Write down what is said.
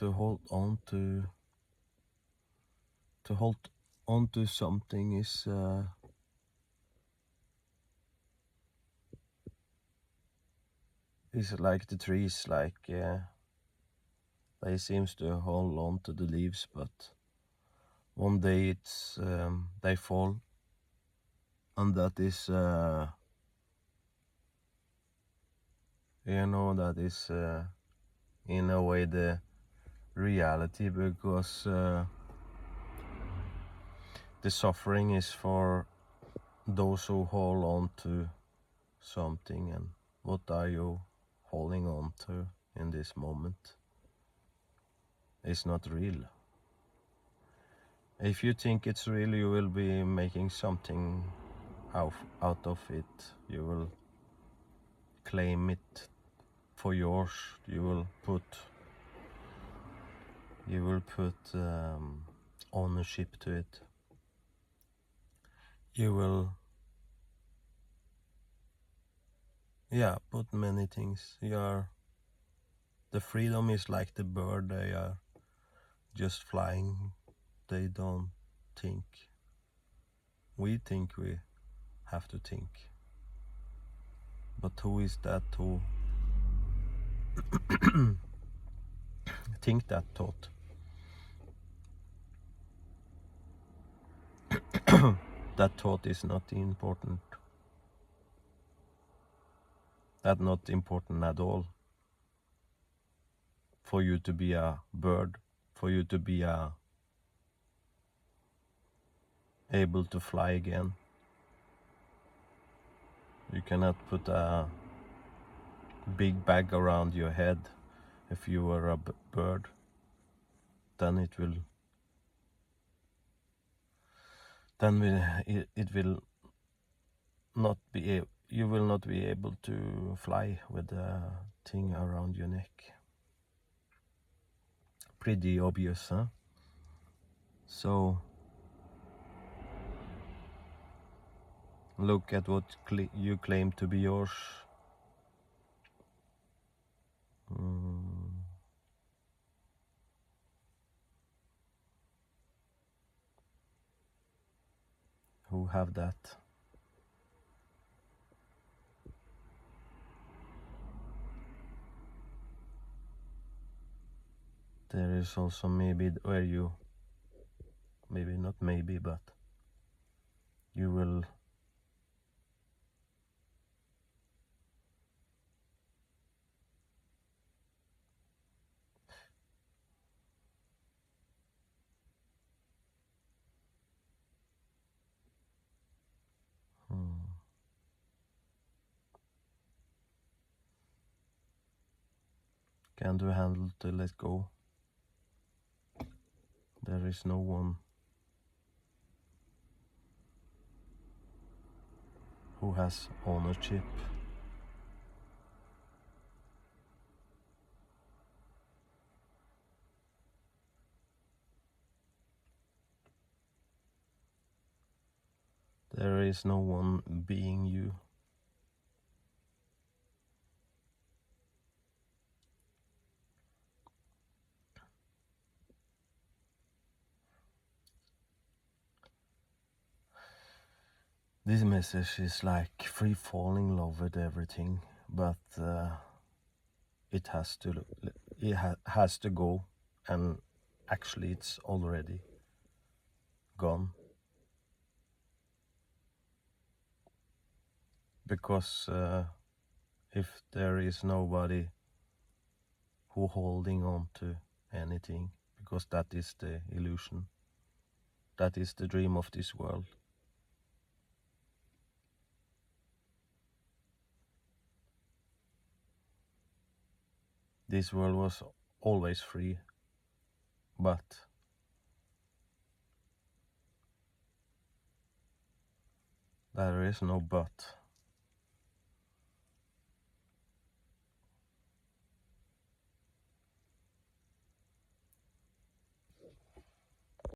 to hold on to something is like the trees, like they seems to hold on to the leaves, but one day it's they fall, and that is that is in a way the reality, because the suffering is for those who hold on to something. And what are you holding on to in this moment? It's not real. If you think it's real, you will be making something out of it. You will claim it for yours. You will put ownership to it. You will put many things. The freedom is like the bird. They are just flying. They don't think. We think we have to think. But who is that who think that thought? That thought is not important. That's not important at all. For you to be a bird, for you to be able to fly again, you cannot put a big bag around your head. If you were a bird, then it will not be you will not be able to fly with the thing around your neck. Pretty obvious, huh? So look at what you claim to be yours. Who have that? There is also maybe where you, maybe not maybe, but you will can do handle to let go. There is no one who has ownership. There is no one being you. This message is like free falling in love with everything, but it has to go, and actually it's already gone, because if there is nobody who holding on to anything, because that is the illusion, that is the dream of this world. This world was always free, but there is no but.